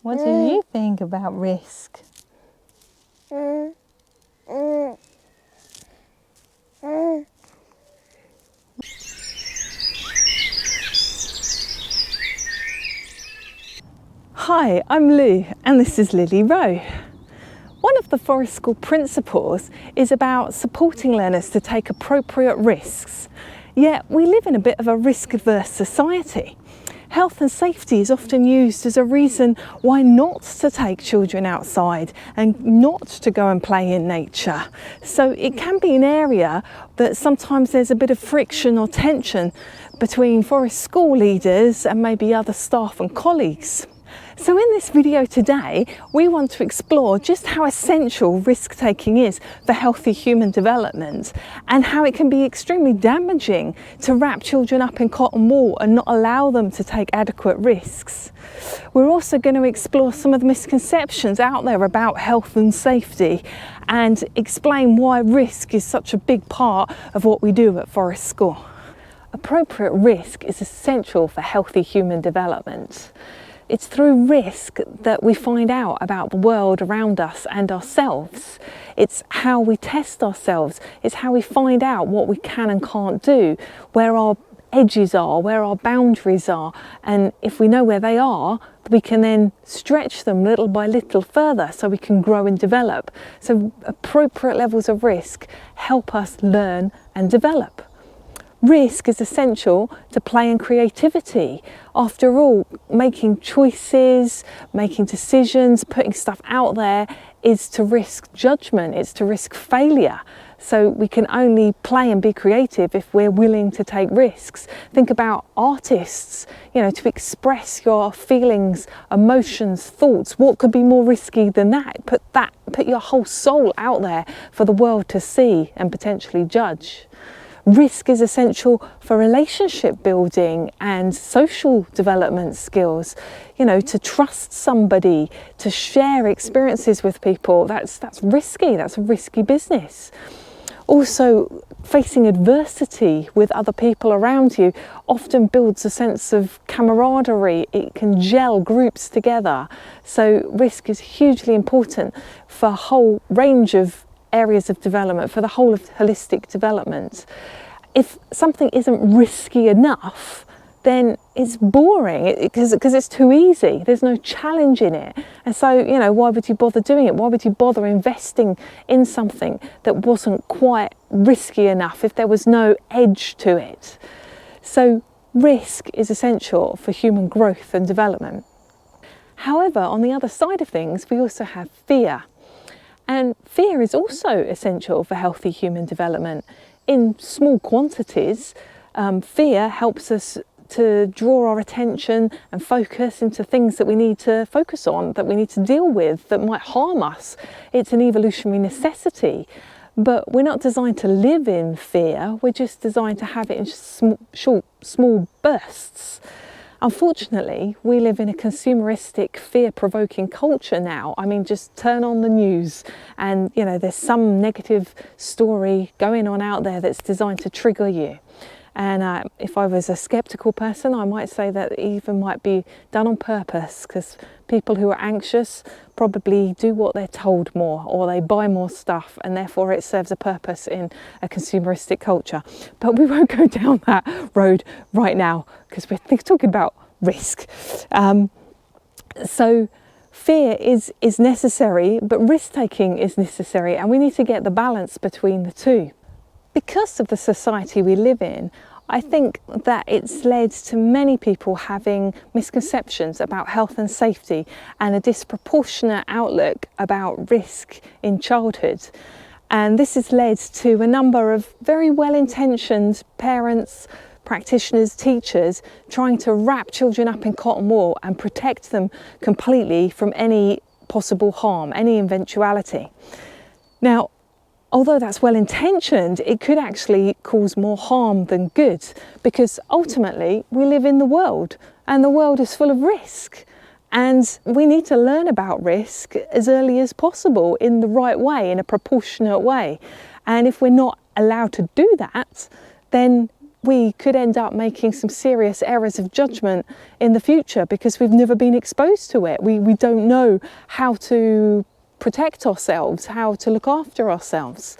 What do you think about risk? Hi, I'm Lou and this is Lily Rowe. One of the Forest School principles is about supporting learners to take appropriate risks. Yet we live in a bit of a risk-averse society. Health and safety is often used as a reason why not to take children outside and not to go and play in nature. So it can be an area that sometimes there's a bit of friction or tension between Forest School leaders and maybe other staff and colleagues. So in this video today, we want to explore just how essential risk-taking is for healthy human development and how it can be extremely damaging to wrap children up in cotton wool and not allow them to take adequate risks. We're also going to explore some of the misconceptions out there about health and safety and explain why risk is such a big part of what we do at Forest School. Appropriate risk is essential for healthy human development. It's through risk that we find out about the world around us and ourselves. It's how we test ourselves. It's how we find out what we can and can't do, where our edges are, where our boundaries are. And if we know where they are, we can then stretch them little by little further so we can grow and develop. So appropriate levels of risk help us learn and develop. Risk is essential to play and creativity. After all, making choices, making decisions, putting stuff out there is to risk judgment, it's to risk failure. So we can only play and be creative if we're willing to take risks. Think about artists, to express your feelings, emotions, thoughts. What could be more risky than that? Put your whole soul out there for the world to see and potentially judge. Risk is essential for relationship building and social development skills. To trust somebody, to share experiences with people, that's risky, that's a risky business. Also, facing adversity with other people around you often builds a sense of camaraderie. It can gel groups together. So risk is hugely important for a whole range of areas of development, for the whole of holistic development. If something isn't risky enough, then it's boring because it's too easy. There's no challenge in it. And so, why would you bother doing it? Why would you bother investing in something that wasn't quite risky enough if there was no edge to it? So risk is essential for human growth and development. However, on the other side of things, we also have fear. And fear is also essential for healthy human development. In small quantities, fear helps us to draw our attention and focus into things that we need to focus on, that we need to deal with, that might harm us. It's an evolutionary necessity. But we're not designed to live in fear, we're just designed to have it in small bursts. Unfortunately, we live in a consumeristic, fear-provoking culture now. I mean, just turn on the news and, there's some negative story going on out there that's designed to trigger you. And if I was a skeptical person, I might say that it even might be done on purpose, because people who are anxious probably do what they're told more, or they buy more stuff, and therefore it serves a purpose in a consumeristic culture. But we won't go down that road right now, because we're talking about risk. So fear is necessary, but risk-taking is necessary, and we need to get the balance between the two. Because of the society we live in, I think that it's led to many people having misconceptions about health and safety and a disproportionate outlook about risk in childhood. And this has led to a number of very well-intentioned parents, practitioners, teachers trying to wrap children up in cotton wool and protect them completely from any possible harm, any eventuality. Now, although that's well-intentioned, it could actually cause more harm than good, because ultimately we live in the world and the world is full of risk. And we need to learn about risk as early as possible in the right way, in a proportionate way. And if we're not allowed to do that, then we could end up making some serious errors of judgment in the future because we've never been exposed to it. We don't know how to protect ourselves, how to look after ourselves.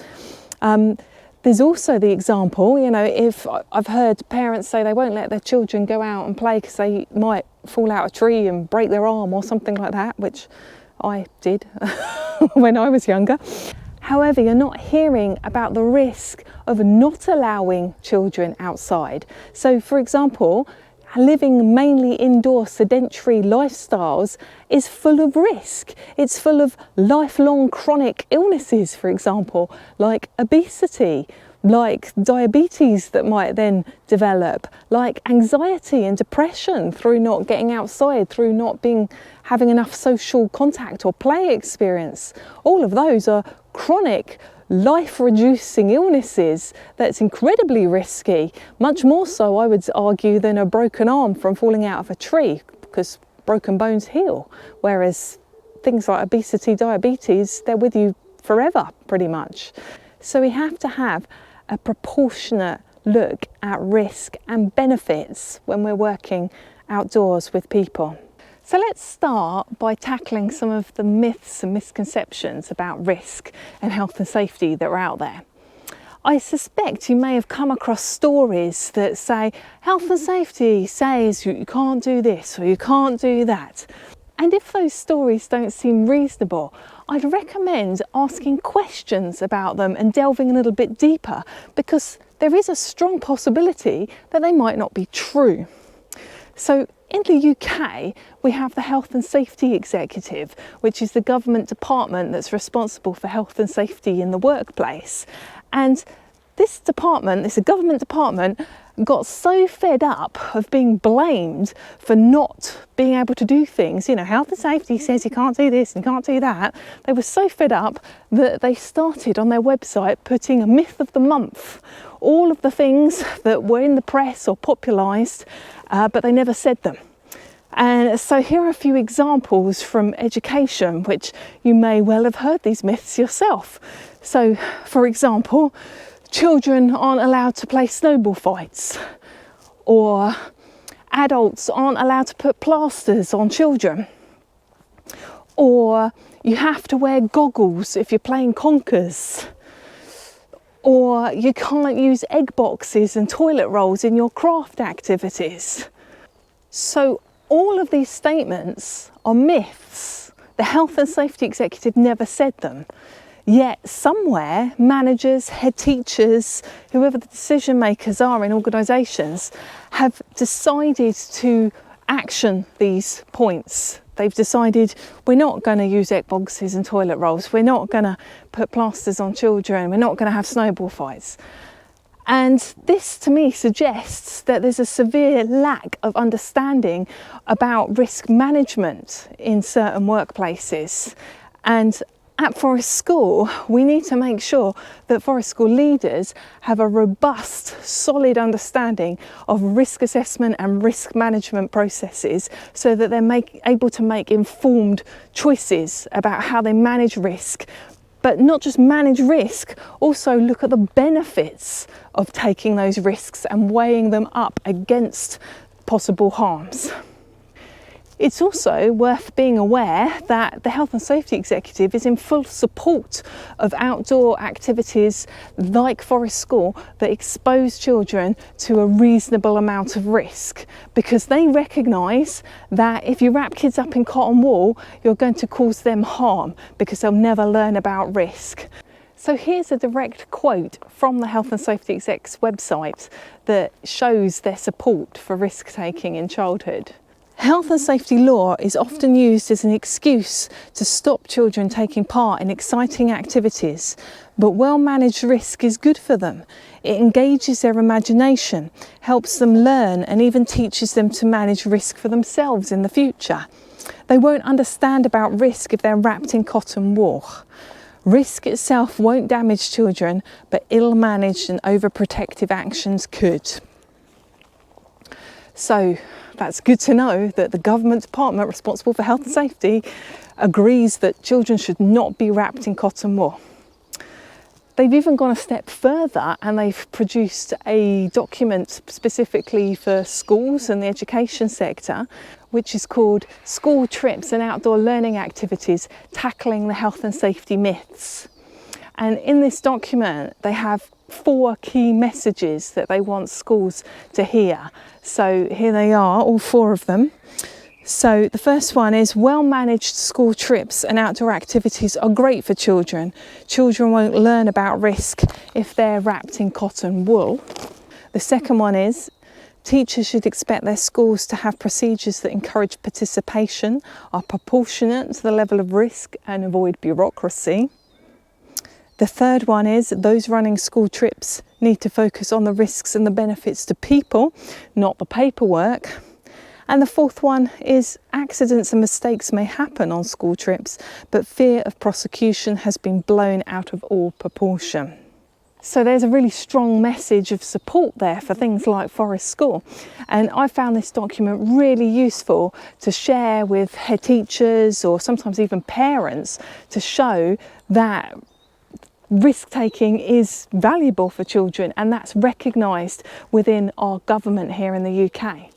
There's also the example, if I've heard parents say they won't let their children go out and play because they might fall out a tree and break their arm or something like that, which I did when I was younger. However, you're not hearing about the risk of not allowing children outside. So, for example, living mainly indoor sedentary lifestyles is full of risk. It's full of lifelong chronic illnesses, for example, like obesity, like diabetes that might then develop, like anxiety and depression through not getting outside, through not having enough social contact or play experience. All of those are chronic, life-reducing illnesses that's incredibly risky, much more so, I would argue, than a broken arm from falling out of a tree, because broken bones heal, whereas things like obesity, diabetes, they're with you forever, pretty much. So we have to have a proportionate look at risk and benefits when we're working outdoors with people. So let's start by tackling some of the myths and misconceptions about risk and health and safety that are out there. I suspect you may have come across stories that say health and safety says you can't do this or you can't do that. And if those stories don't seem reasonable, I'd recommend asking questions about them and delving a little bit deeper, because there is a strong possibility that they might not be true. So in the UK, we have the Health and Safety Executive, which is the government department that's responsible for health and safety in the workplace. And this department, this government department, got so fed up of being blamed for not being able to do things. Health and safety says you can't do this and you can't do that. They were so fed up that they started on their website putting a myth of the month, all of the things that were in the press or popularised, but they never said them. And so here are a few examples from education, which you may well have heard these myths yourself. So, for example, children aren't allowed to play snowball fights, or adults aren't allowed to put plasters on children, or you have to wear goggles if you're playing conkers, or you can't use egg boxes and toilet rolls in your craft activities. So all of these statements are myths. The Health and Safety Executive never said them. Yet somewhere, managers, head teachers, whoever the decision makers are in organisations, have decided to action these points. They've decided we're not going to use egg boxes and toilet rolls, we're not going to put plasters on children, we're not going to have snowball fights. And this to me suggests that there's a severe lack of understanding about risk management in certain workplaces. And at Forest School, we need to make sure that Forest School leaders have a robust, solid understanding of risk assessment and risk management processes, so that they're able to make informed choices about how they manage risk. But not just manage risk, also look at the benefits of taking those risks and weighing them up against possible harms. It's also worth being aware that the Health and Safety Executive is in full support of outdoor activities like Forest School that expose children to a reasonable amount of risk, because they recognise that if you wrap kids up in cotton wool, you're going to cause them harm because they'll never learn about risk. So here's a direct quote from the Health and Safety Exec's website that shows their support for risk taking in childhood. Health and safety law is often used as an excuse to stop children taking part in exciting activities, but well-managed risk is good for them. It engages their imagination, helps them learn, and even teaches them to manage risk for themselves in the future. They won't understand about risk if they're wrapped in cotton wool. Risk itself won't damage children, but ill-managed and overprotective actions could. So that's good to know that the government department responsible for health and safety agrees that children should not be wrapped in cotton wool. They've even gone a step further and they've produced a document specifically for schools and the education sector, which is called School Trips and Outdoor Learning Activities, Tackling the Health and Safety Myths. And in this document, they have 4 key messages that they want schools to hear. So here they are, all 4 of them. So the first one is well-managed school trips and outdoor activities are great for children. Children won't learn about risk if they're wrapped in cotton wool. The second one is teachers should expect their schools to have procedures that encourage participation, are proportionate to the level of risk and avoid bureaucracy. The third one is those running school trips need to focus on the risks and the benefits to people, not the paperwork. And the fourth one is accidents and mistakes may happen on school trips, but fear of prosecution has been blown out of all proportion. So there's a really strong message of support there for things like Forest School. And I found this document really useful to share with head teachers or sometimes even parents to show that risk-taking is valuable for children, and that's recognised within our government here in the UK.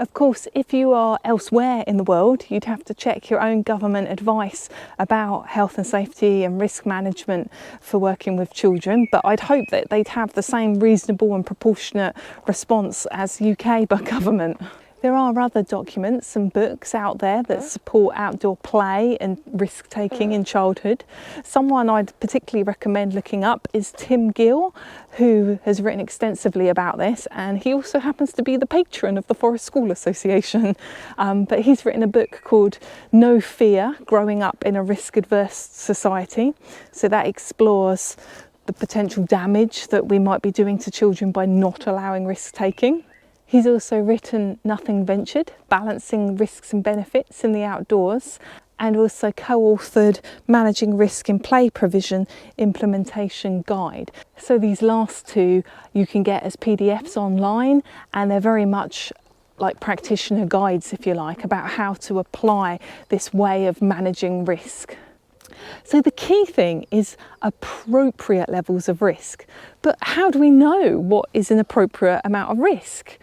Of course, if you are elsewhere in the world, you'd have to check your own government advice about health and safety and risk management for working with children, but I'd hope that they'd have the same reasonable and proportionate response as UK government. There are other documents and books out there that support outdoor play and risk-taking in childhood. Someone I'd particularly recommend looking up is Tim Gill, who has written extensively about this, and he also happens to be the patron of the Forest School Association. But he's written a book called No Fear, Growing Up in a Risk-Adverse Society. So that explores the potential damage that we might be doing to children by not allowing risk-taking. He's also written Nothing Ventured, Balancing Risks and Benefits in the Outdoors, and also co-authored Managing Risk in Play Provision Implementation Guide. So these last 2 you can get as PDFs online, and they're very much like practitioner guides, if you like, about how to apply this way of managing risk. So the key thing is appropriate levels of risk. But how do we know what is an appropriate amount of risk?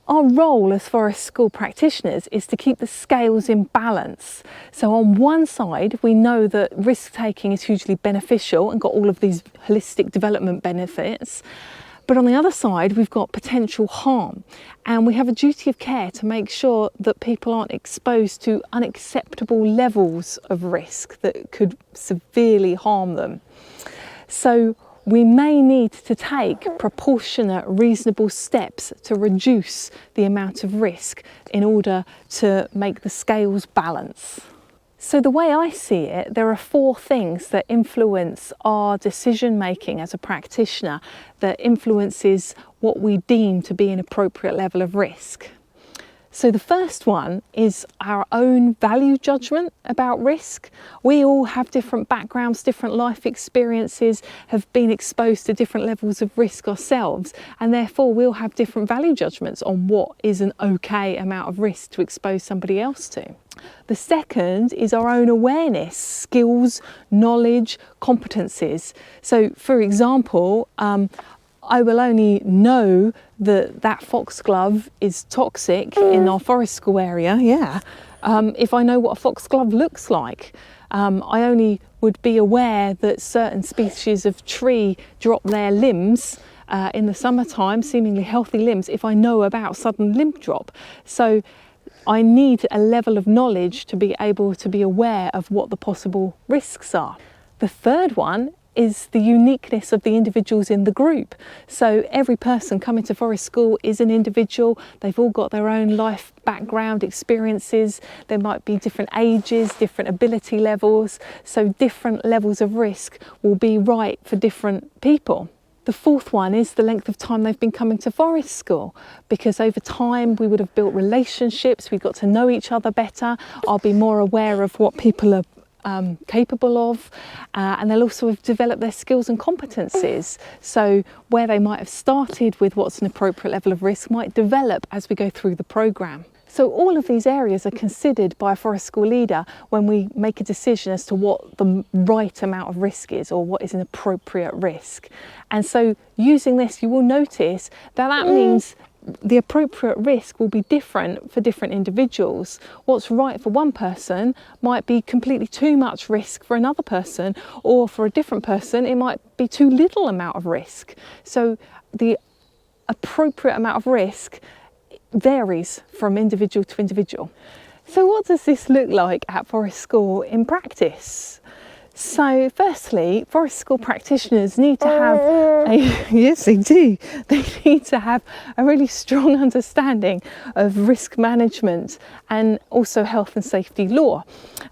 Our role as Forest School practitioners is to keep the scales in balance. So on one side, we know that risk-taking is hugely beneficial and got all of these holistic development benefits. But on the other side, we've got potential harm, and we have a duty of care to make sure that people aren't exposed to unacceptable levels of risk that could severely harm them. So we may need to take proportionate, reasonable steps to reduce the amount of risk in order to make the scales balance. So the way I see it, there are 4 things that influence our decision making as a practitioner, that influences what we deem to be an appropriate level of risk. So the first one is our own value judgment about risk. We all have different backgrounds, different life experiences, have been exposed to different levels of risk ourselves, and therefore we'll have different value judgments on what is an okay amount of risk to expose somebody else to. The second is our own awareness, skills, knowledge, competencies. So for example, I will only know that that foxglove is toxic in our Forest School area, if I know what a foxglove looks like. I only would be aware that certain species of tree drop their limbs in the summertime, seemingly healthy limbs, if I know about sudden limb drop. So I need a level of knowledge to be able to be aware of what the possible risks are. The third one is the uniqueness of the individuals in the group. So every person coming to Forest School is an individual. They've all got their own life background, experiences. There might be different ages, different ability levels. So different levels of risk will be right for different people. The fourth one is the length of time they've been coming to Forest School, because over time we would have built relationships, we got to know each other better. I'll be more aware of what people are capable of, and they'll also have developed their skills and competencies. So where they might have started with what's an appropriate level of risk might develop as we go through the programme. So all of these areas are considered by a forest school leader when we make a decision as to what the right amount of risk is, or what is an appropriate risk. And so using this, you will notice that that means the appropriate risk will be different for different individuals. What's right for one person might be completely too much risk for another person, or for a different person it might be too little amount of risk. So the appropriate amount of risk varies from individual to individual. So what does this look like at forest school in practice? So firstly, forest school practitioners need to have yes they do, they need to have a really strong understanding of risk management and also health and safety law.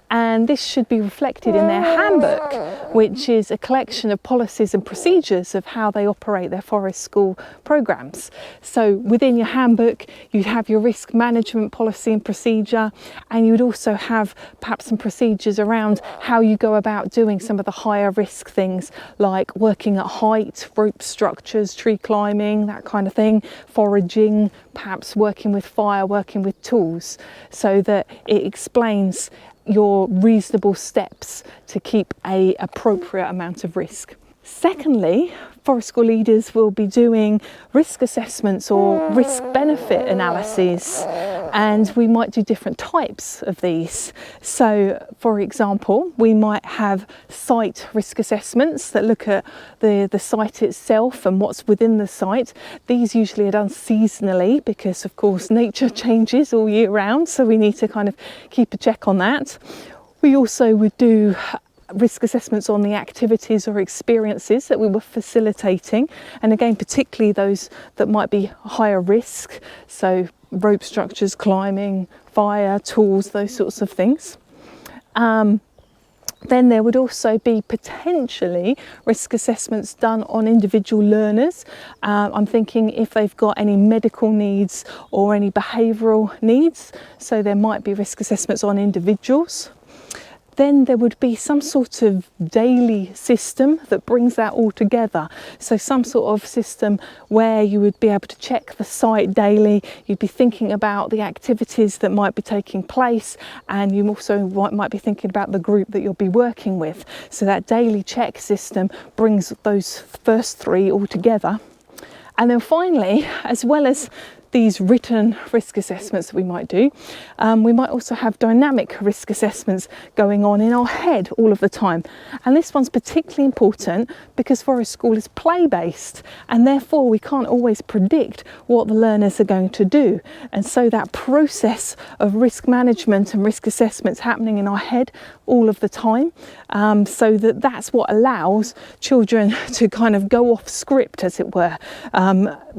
And this should be reflected in their handbook, which is a collection of policies and procedures of how they operate their forest school programs. So within your handbook, you'd have your risk management policy and procedure, and you would also have perhaps some procedures around how you go about doing some of the higher risk things, like working at height, rope structures, tree climbing, that kind of thing, foraging, perhaps working with fire, working with tools, so that it explains your reasonable steps to keep an appropriate amount of risk. Secondly, forest school leaders will be doing risk assessments or risk benefit analyses, and we might do different types of these. So for example, we might have site risk assessments that look at the site itself and what's within the site. These usually are done seasonally because of course nature changes all year round, so we need to kind of keep a check on that. We also would do risk assessments on the activities or experiences that we were facilitating, and again particularly those that might be higher risk, so rope structures, climbing, fire, tools, those sorts of things. Then there would also be potentially risk assessments done on individual learners. I'm thinking if they've got any medical needs or any behavioural needs, so there might be risk assessments on individuals. Then there would be some sort of daily system that brings that all together. So some sort of system where you would be able to check the site daily, you'd be thinking about the activities that might be taking place, and you also might be thinking about the group that you'll be working with. So that daily check system brings those first three all together. And then finally, as well as these written risk assessments that we might do, we might also have dynamic risk assessments going on in our head all of the time. And this one's particularly important because forest school is play-based, and therefore we can't always predict what the learners are going to do. And so that process of risk management and risk assessments happening in our head all of the time, so that's what allows children to kind of go off script, as it were,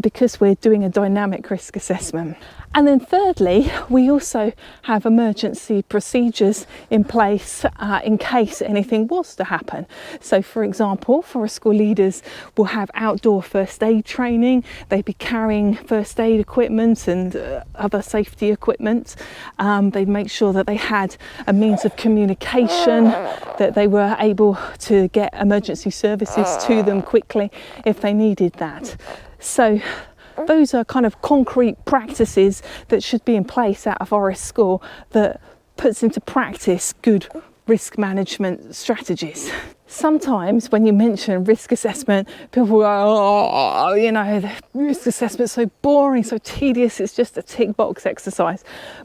because we're doing a dynamic risk assessment. And then thirdly, we also have emergency procedures in place in case anything was to happen. So for example, forest school leaders will have outdoor first aid training. They'd be carrying first aid equipment and other safety equipment. They'd make sure that they had a means of communication, that they were able to get emergency services to them quickly if they needed that. So those are kind of concrete practices that should be in place at a forest school that puts into practice good risk management strategies. Sometimes when you mention risk assessment, people go, oh, you know, the risk assessment's so boring, so tedious, it's just a tick box exercise.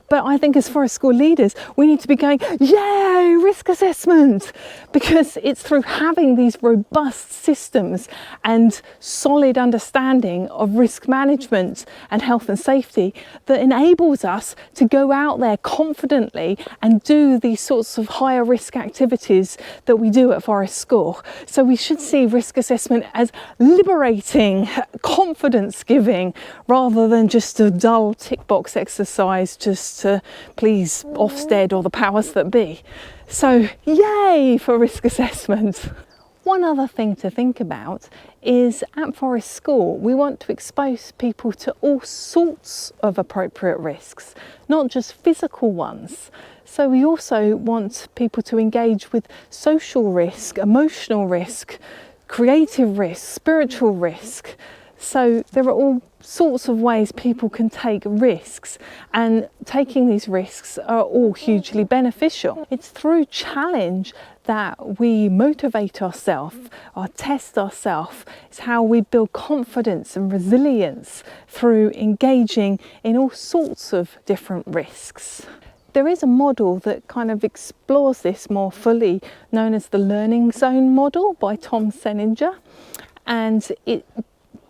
But I think as forest school leaders, we need to be going, yay, risk assessment, because it's through having these robust systems and solid understanding of risk management and health and safety that enables us to go out there confidently and do these sorts of higher risk activities that we do at forest school. So we should see risk assessment as liberating, confidence giving, rather than just a dull tick box exercise just to please Ofsted or the powers that be. So yay for risk assessment. One other thing to think about is at forest school we want to expose people to all sorts of appropriate risks, not just physical ones. So we also want people to engage with social risk, emotional risk, creative risk, spiritual risk. So there are all sorts of ways people can take risks, and taking these risks are all hugely beneficial. It's through challenge that we motivate ourselves or test ourselves. It's how we build confidence and resilience through engaging in all sorts of different risks. There is a model that kind of explores this more fully, known as the learning zone model by Senninger, and it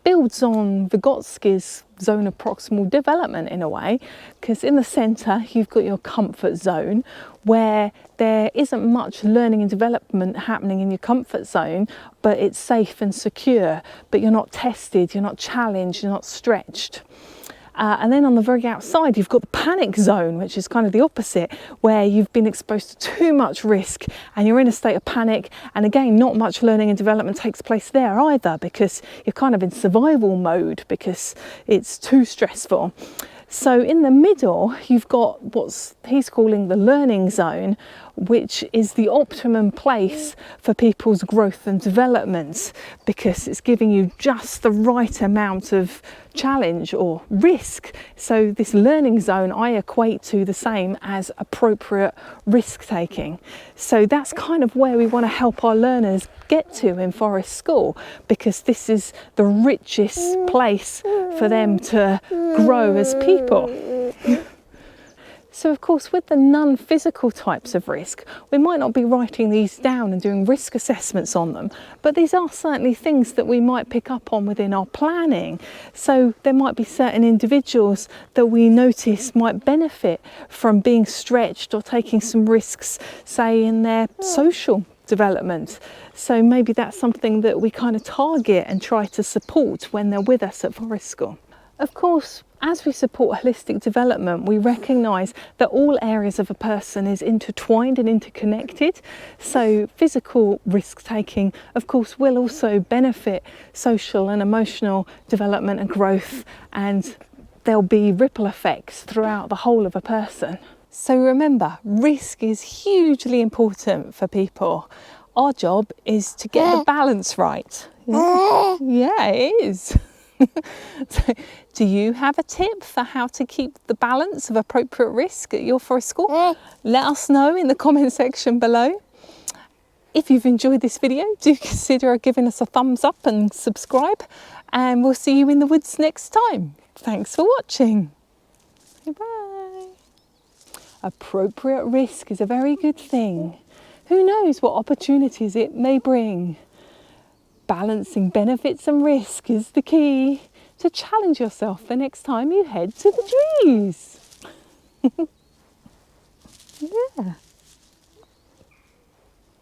builds on Vygotsky's zone of proximal development in a way, because in the centre you've got your comfort zone, where there isn't much learning and development happening in your comfort zone, but it's safe and secure, but you're not tested, you're not challenged, you're not stretched. And then on the very outside you've got the panic zone, which is kind of the opposite, where you've been exposed to too much risk and you're in a state of panic, and again not much learning and development takes place there either, because you're kind of in survival mode because it's too stressful. So in the middle you've got what he's calling the learning zone, which is the optimum place for people's growth and development, because it's giving you just the right amount of challenge or risk. So this learning zone I equate to the same as appropriate risk taking. So that's kind of where we want to help our learners get to in Forest School, because this is the richest place for them to grow as people. So of course, with the non-physical types of risk, we might not be writing these down and doing risk assessments on them, but these are certainly things that we might pick up on within our planning. So there might be certain individuals that we notice might benefit from being stretched or taking some risks, say in their social development. So maybe that's something that we kind of target and try to support when they're with us at Forest School. Of course, as we support holistic development, we recognise that all areas of a person is intertwined and interconnected. So physical risk taking, of course, will also benefit social and emotional development and growth, and there'll be ripple effects throughout the whole of a person. So remember, risk is hugely important for people. Our job is to get the balance right. Yeah, it is. So, do you have a tip for how to keep the balance of appropriate risk at your Forest School? Let us know in the comment section below. If you've enjoyed this video, do consider giving us a thumbs up and subscribe, and we'll see you in the woods next time. Thanks for watching. Bye. Appropriate risk is a very good thing. Who knows what opportunities it may bring? Balancing benefits and risk is the key to challenge yourself the next time you head to the trees. Yeah.